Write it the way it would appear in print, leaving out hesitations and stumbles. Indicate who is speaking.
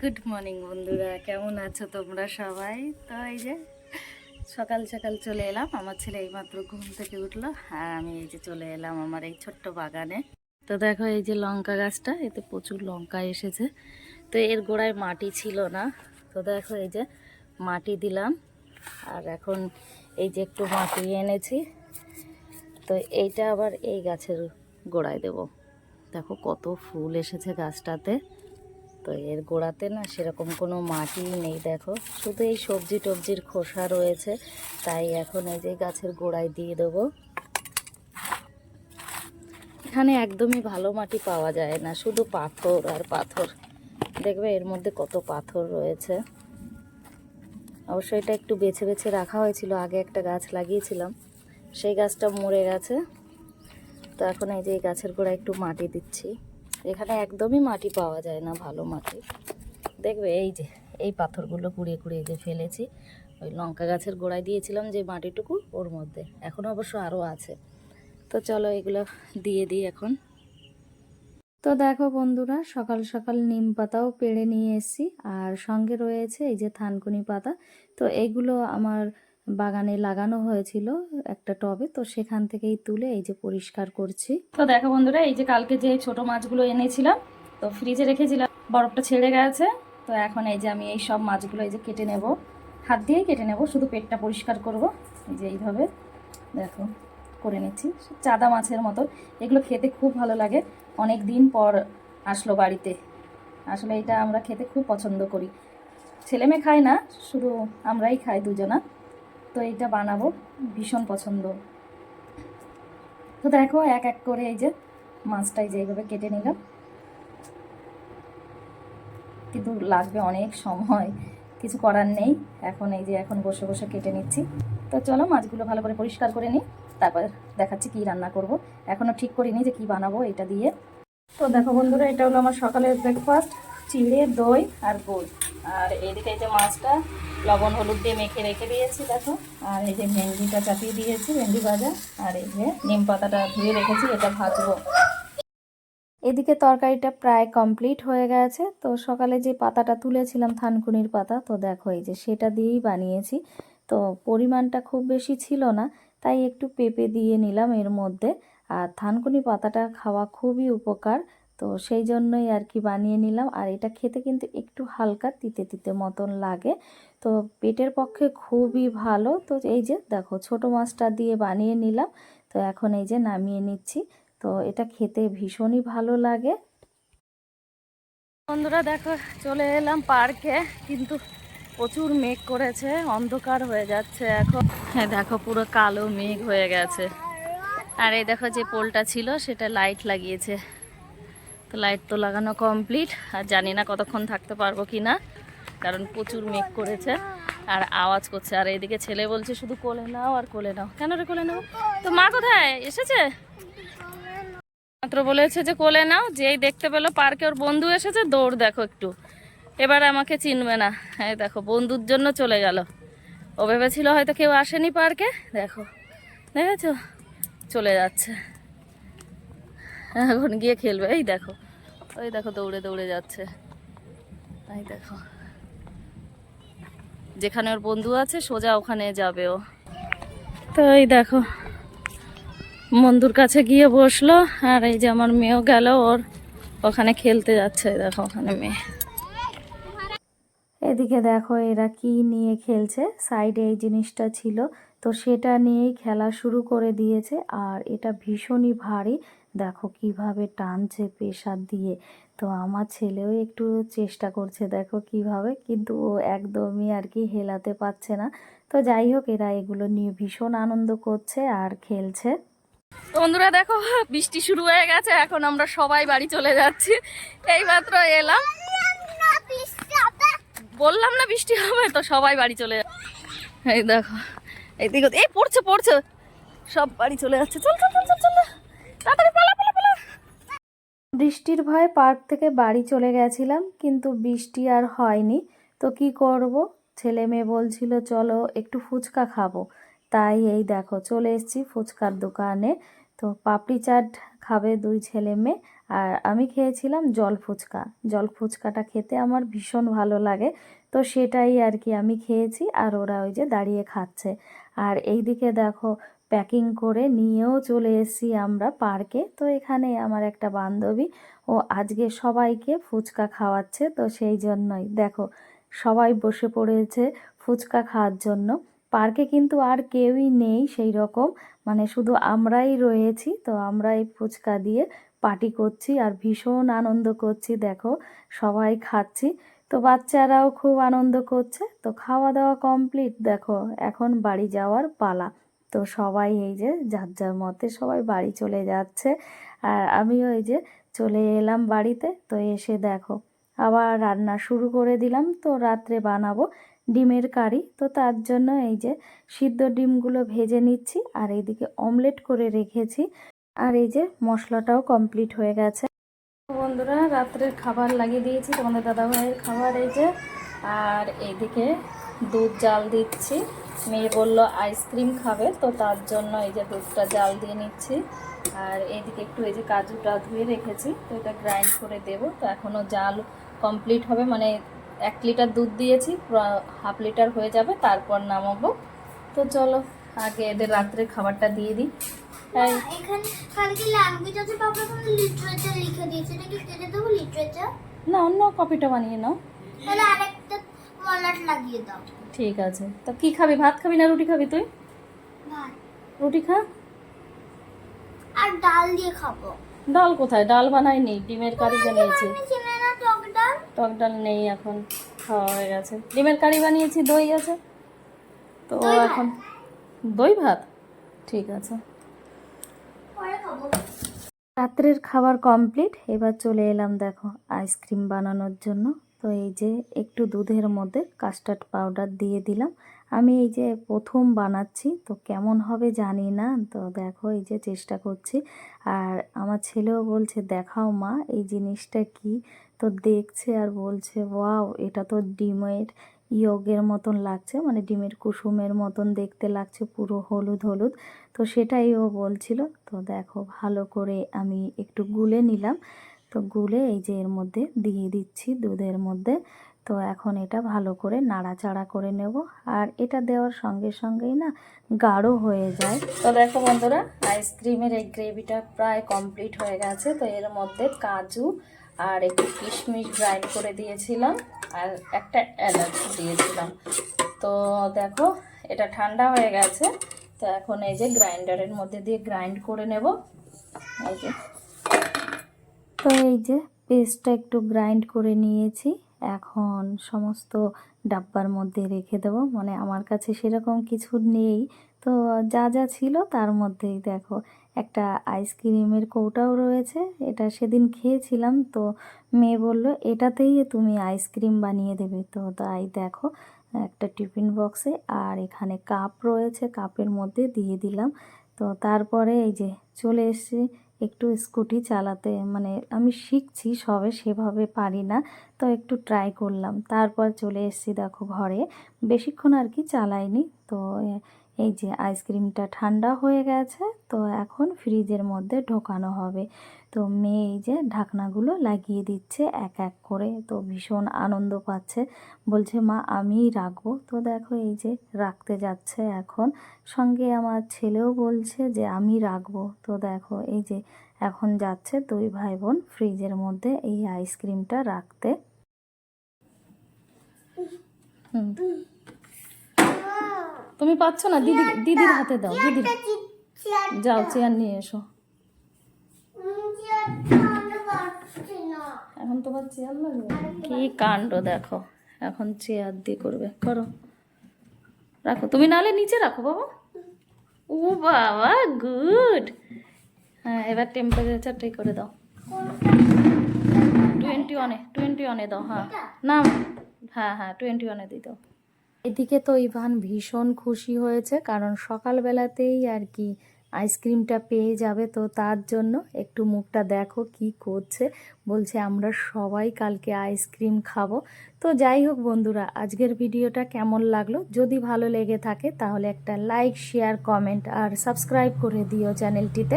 Speaker 1: Good morning বন্ধুরা, কেমন আছো তোমরা সবাই? তো এই যে সকাল সকাল চলে এলাম। আমার ছেলে এইমাত্র ঘুম থেকে উঠলো আর আমি এই যে চলে এলাম আমার এই ছোট্ট বাগানে। তো দেখো এই যে লঙ্কা গাছটা, এতে প্রচুর লঙ্কা এসেছে। তো এর গোড়ায় মাটি ছিল না, তো দেখো এই যে মাটি দিলাম। আর এখন এই যে একটু মাটি এনেছি, তো এইটা আবার এই গাছের গোড়ায় দেব। দেখো কত ফুল এসেছে গাছটাতে। তো এর গোড়াতে না সেরকম কোনো মাটি নেই, দেখো শুধু এই সবজি টবজির খোসা রয়েছে। তাই এখন এই যে গাছের গোড়ায় দিয়ে দেবো। এখানে একদমই ভালো মাটি পাওয়া যায় না, শুধু পাথর আর পাথর। দেখবে এর মধ্যে কত পাথর রয়েছে। অবশ্যই এটা একটু বেছে বেছে রাখা হয়েছিল, আগে একটা গাছ লাগিয়েছিলাম, সেই গাছটা মরে গেছে। তো এখন এই যে এই গাছের গোড়ায় একটু মাটি দিচ্ছি। এখানে একদমই মাটি পাওয়া যায় না, ভালো মাটি। দেখবে এই যে এই পাথরগুলো কুড়িয়ে কুড়িয়ে যে ফেলেছি, ওই লঙ্কা গাছের গোড়ায় দিয়েছিলাম যে মাটিটুকু, ওর মধ্যে এখনও অবশ্য আরও আছে। তো চলো এগুলো দিয়ে দিই এখন। তো দেখো বন্ধুরা, সকাল সকাল নিম পাতাও পেড়ে নিয়ে এসেছি, আর সঙ্গে রয়েছে এই যে থানকুনি পাতা। তো এইগুলো আমার বাগানে লাগানো হয়েছিল একটা টবে, তো সেখান থেকেই তুলে এই যে পরিষ্কার করছি। তো দেখো বন্ধুরা, এই যে কালকে যে ছোট মাছগুলো এনেছিলাম, তো ফ্রিজে রেখেছিলাম, বরফটা ছেড়ে গেছে। তো এখন এই যে আমি এই সব মাছগুলো এই যে কেটে নেব, হাত দিয়েই কেটে নেব, শুধু পেটটা পরিষ্কার করব। এই যে এইভাবে দেখো করে নিচ্ছি, চাদা মাছের মতো। এগুলো খেতে খুব ভালো লাগে, অনেক দিন পর আসলো বাড়িতে। আসলে এটা আমরা খেতে খুব পছন্দ করি, ছেলে মেয়ে খায় না, শুধু আমরাই খাই দুজনা। তো এইটা বানাবো, ভীষণ পছন্দ। তো দেখো এক এক করে এই যে মাছটাই যে এইভাবে কেটে নিলাম, কিন্তু লাগবে অনেক সময়, কিছু করার নেই। এখন এই যে এখন বসে বসে কেটে নিচ্ছি। তো চলো মাছগুলো ভালো করে পরিষ্কার করে নিই, তারপর দেখাচ্ছি কি রান্না করব। এখনও ঠিক করিনি যে কি বানাবো এটা দিয়ে। তো দেখো বন্ধুরা, এটা হলো আমার সকালের ব্রেকফাস্ট, চিড়ে দই আর গুড়। আর এইদিকে এই যে মাছটা লবণ হলুদ দিয়ে মেখে রেখে দিয়েছি দেখো। আর এই যে ভেন্ডিটা চাপিয়ে দিয়েছি, ভেন্ডি ভাজা। আর এই যে নিম পাতাটা ধুয়ে রেখেছি, এটা ভাজবো। এদিকে তরকারিটা প্রায় কমপ্লিট হয়ে গেছে। তো সকালে যে পাতাটা তুলেছিলাম থানকুনির পাতা, তো দেখো এই যে সেটা দিয়েই বানিয়েছি। তো পরিমাণটা খুব বেশি ছিল না, তাই একটু পেঁপে দিয়ে নিলাম এর মধ্যে। আর থানকুনি পাতাটা খাওয়া খুবই উপকার, তো সেই জন্যই আর কি বানিয়ে নিলাম। আর এটা খেতে কিন্তু একটু হালকা তিতে তিতে মতন লাগে, তো পেটের পক্ষে খুবই ভালো। তো এই যে দেখো ছোট মাছটা দিয়ে বানিয়ে নিলাম। তো এখন এই যে নামিয়ে নিচ্ছি। তো এটা খেতে ভীষণই ভালো লাগে। বন্ধুরা দেখো চলে এলাম পার্কে, কিন্তু প্রচুর মেঘ করেছে, অন্ধকার হয়ে যাচ্ছে এখন। হ্যাঁ দেখো পুরো কালো মেঘ হয়ে গেছে। আর এই দেখো যে পোলটা ছিল সেটা লাইট লাগিয়েছে। তো লাইট তো লাগানো কমপ্লিট, আর জানি না কতক্ষণ থাকতে পারবো কি না, কারণ প্রচুর মেঘ করেছে আর আওয়াজ করছে। আর এইদিকে ছেলে বলছে শুধু কোলে নাও আর কোলে নাও। কেন রে কোলে নাও? তো মা কোথায় এসেছে? মাত্র বলেছে যে কোলে নাও, যেই দেখতে পেলো পার্কে ওর বন্ধু এসেছে, দৌড় দেখো একটু। এবার আমাকে চিনবে না, এই দেখো বন্ধুর জন্য চলে গেল। ও ভেবেছিল হয়তো কেউ আসেনি পার্কে, দেখো দেখেছো চলে যাচ্ছে, এখন গিয়ে খেলবে। এই দেখো, ওই দেখো দৌড়ে দৌড়ে যাচ্ছে। এই দেখো যেখানে ওর বন্ধু আছে সোজা ওখানে যাবে ও। তো এই দেখো বন্ধুর কাছে গিয়ে বসলো, আর এই যে আমার মেয়েও গেল ওর ওখানে খেলতে যাচ্ছে। দেখো ওখানে মেয়ে। এদিকে দেখো এরা কি নিয়ে খেলছে, সাইডে এই জিনিসটা ছিল, তো সেটা নিয়েই খেলা শুরু করে দিয়েছে। আর এটা ভীষণই ভারী, দেখো কিভাবে টানছে প্রেসার দিয়ে। তো আমার ছেলেও একটু চেষ্টা করছে দেখো কিভাবে, কিন্তু ও একদমই আর কি হেলাতে পারছে না। তো যাই হোক, এরা এগুলো নিয়ে ভীষণ আনন্দ করছে আর খেলছে। বন্ধুরা দেখো বৃষ্টি শুরু হয়ে গেছে, এখন আমরা সবাই বাড়ি চলে যাচ্ছি। এইমাত্র এলাম, বললাম না বৃষ্টি হবে, তো সবাই বাড়ি চলে যাচ্ছে। এই দেখো এইদিকে এই পড়ছে পড়ছে, সব বাড়ি চলে যাচ্ছে। চল চল চল চল চল, তাড়াতাড়ি পালা পালা পালা। বৃষ্টির ভয়ে পার্ক থেকে বাড়ি চলে গেছিলাম, কিন্তু বৃষ্টি আর হয়নি। তো কি করব, ছেলে মেয়ে বলছিল চলো একটু ফুচকা খাবো, তাই এই দেখো চলে এসেছি ফুচকার দোকানে। তো পাপড়ি চাট খাবে দুই ছেলে মেয়ে, আর আমি খেয়েছিলাম জল ফুচকা। জল ফুচকাটা খেতে আমার ভীষণ ভালো লাগে, তো সেটাই আর কি আমি খেয়েছি। আর ওরা ওই যে দাঁড়িয়ে খাচ্ছে। আর এইদিকে দেখো প্যাকিং করে নিয়েও চলে এসেছি আমরা পার্কে। তো এখানে আমার একটা বান্ধবী, ও আজকে সবাইকে ফুচকা খাওয়াচ্ছে, তো সেই জন্যই দেখো সবাই বসে পড়েছে ফুচকা খাওয়ার জন্য। পার্কে কিন্তু আর কেউই নেই সেই রকম, মানে শুধু আমরাই রয়েছি। তো আমরা এই ফুচকা দিয়ে পার্টি করছি আর ভীষণ আনন্দ করছি। দেখো সবাই খাচ্ছি, তো বাচ্চারাও খুব আনন্দ করছে। তো খাওয়া দাওয়া কমপ্লিট, দেখো এখন বাড়ি যাওয়ার পালা। তো সবাই এই যে যার যার মতে সবাই বাড়ি চলে যাচ্ছে। আর আমিও এই যে চলে এলাম বাড়িতে। তো এসে দেখো আবার রান্না শুরু করে দিলাম। তো রাত্রে বানাবো ডিমের কারি। তো তার জন্য এই যে সিদ্ধ ডিমগুলো ভেজে নিচ্ছি আর এইদিকে অমলেট করে রেখেছি। আর এই যে মশলাটাও কমপ্লিট হয়ে গেছে। বন্ধুরা রাত্রের খাবার লাগিয়ে দিয়েছি, তোমাদের দাদাভাইয়ের খাবার এই যে। আর এইদিকে দুধ জাল দিচ্ছি। মেয়ে বলল আইসক্রিম খাবে, তো তার জন্য এই যে দুধটা জাল দিয়ে নিচ্ছি। আর এইদিকে একটু এই যে কাজুটা ধুয়ে রেখেছি, তো এটা গ্রাইন্ড করে দেব। তো এখনও জাল কমপ্লিট হবে, মানে 1 লিটার দুধ দিয়েছি, হাফ লিটার হয়ে যাবে, তারপর নামাবো। তো চলো আগে এদের রাত্রের খাবারটা দিয়ে দিই।
Speaker 2: এখানে কালকে ল্যাঙ্গুয়েজ আছে, বাবা তুমি লিটারেচার লিখে দিয়েছে, এটা কি কেটে দেবো লিটারেচার?
Speaker 1: না, অন্য কপিটা বানিয়ে নাও।
Speaker 2: তাহলে আরেকটা মলাট লাগিয়ে দাও।
Speaker 1: ঠিক আছে। তো কি খাবি, ভাত খাবি না রুটি খাবি তুই?
Speaker 2: ভাত
Speaker 1: রুটি খা।
Speaker 2: আর ডাল দিয়ে খাবো।
Speaker 1: ডাল কোথায়? ডাল বানাইনি, ডিমের কারি বানিয়েছি।
Speaker 2: আমি চিনি না টক ডাল।
Speaker 1: টক ডাল নেই এখন, খাওয়া হয়ে গেছে। ডিমের কারি বানিয়েছি, দই আছে। তো
Speaker 2: দই ভাত।
Speaker 1: এখন দই ভাত, ঠিক আছে।
Speaker 2: পরে খাবো।
Speaker 1: রাত্রের খাবার কমপ্লিট, এবার চলে এলাম দেখো আইসক্রিম বানানোর জন্য। তো এই যে একটু দুধের মধ্যে কাস্টার্ড পাউডার দিয়ে দিলাম। আমি এই যে প্রথম বানাচ্ছি, তো কেমন হবে জানি না। তো দেখো এই যে চেষ্টা করছি। আর আমার ছেলেও বলছে দেখাও মা এই জিনিসটা কি। তো দেখছে আর বলছে ওয়াও, এটা তো ডিমের ইয়গের মতন লাগছে, মানে ডিমের কুসুমের মতন দেখতে লাগছে, পুরো হলুদ হলুদ। তো সেটাই ও বলছিল। তো দেখো ভালো করে আমি একটু গুলে নিলাম। তো গুলে এই যে এর মধ্যে দিয়ে দিচ্ছি দুধের মধ্যে। তো এখন এটা ভালো করে নাড়াচাড়া করে নেব। আর এটা দেওয়ার সঙ্গে সঙ্গেই না গাঢ় হয়ে যায়। তো দেখো বন্ধুরা আইসক্রিমের এই গ্রেভিটা প্রায় কমপ্লিট হয়ে গেছে। তো এর মধ্যে কাজু আর একটু কিশমিশ গ্রাইন্ড করে দিয়েছিলাম, আর একটা এলাচ দিয়েছিলাম। তো দেখো এটা ঠান্ডা হয়ে গেছে। তো এখন এই যে গ্রাইন্ডারের মধ্যে দিয়ে গ্রাইন্ড করে নেব। এই যে তো এই যে পেস্টটা একটু গ্রাইন্ড করে নিয়েছি। এখন সমস্ত ডাব্বার মধ্যে রেখে দেবো, মানে আমার কাছে সেরকম কিছু নেই। তো যা যা ছিল তার মধ্যেই দেখো একটা আইসক্রিমের কৌটাও রয়েছে, এটা সেদিন খেয়েছিলাম। তো মেয়ে বলল এটাতেই তুমি আইসক্রিম বানিয়ে দেবে। তো তাই দেখো একটা টিফিন বক্সে, আর এখানে কাপ রয়েছে, কাপের মধ্যে দিয়ে দিলাম। তো তারপরে এই যে চলে এসেছি একটু স্কুটি চালাতে, মানে আমি শিখছি সবে, সেভাবে পারি না। তো একটু ট্রাই করলাম, তারপর চলে এসেছি দেখো ঘরে। বেশিক্ষণ আর কি চালাইনি। তো এই যে আইসক্রিমটা ঠান্ডা হয়ে গেছে, তো এখন ফ্রিজের মধ্যে ঢোকানো হবে। তো মেয়ে এই যে ঢাকনাগুলো লাগিয়ে দিচ্ছে এক এক করে। তো ভীষণ আনন্দ পাচ্ছে, বলছে মা আমিই রাখবো। তো দেখো এই যে রাখতে যাচ্ছে এখন। সঙ্গে আমার ছেলেও বলছে যে আমি রাখবো। তো দেখো এই যে এখন যাচ্ছে দুই ভাই বোন ফ্রিজের মধ্যে এই আইসক্রিমটা রাখতে। হুম, তুমি পাচ্ছ না, দিদি দিদির হাতে দাও, দিদির। যাও চেয়ার নিয়ে এসো। এখন তোমার চেয়ার লাগবে? কি কাণ্ড দেখো, এখন চেয়ার দিয়ে করবে, করো। রাখো তুমি, নাহলে নিচে রাখো বাবা। ও বাবা গুড। হ্যাঁ এবার টেম্পারেচারটাই করে দাও, 21-এ দাও। হ্যাঁ না, হ্যাঁ হ্যাঁ 21-এ দিয়ে দাও। এদিকে তো ইভান ভীষণ খুশি হয়েছে, কারণ সকালবেলাতেই আর কি আইসক্রিমটা পেয়ে যাবে। তো তার জন্য একটু মুখটা দেখো কি করছে, বলছে আমরা সবাই কালকে আইসক্রিম খাবো। তো যাই হোক বন্ধুরা, আজকের ভিডিওটা কেমন লাগলো, যদি ভালো লেগে থাকে তাহলে একটা লাইক, শেয়ার, কমেন্ট আর সাবস্ক্রাইব করে দিও চ্যানেলটিতে।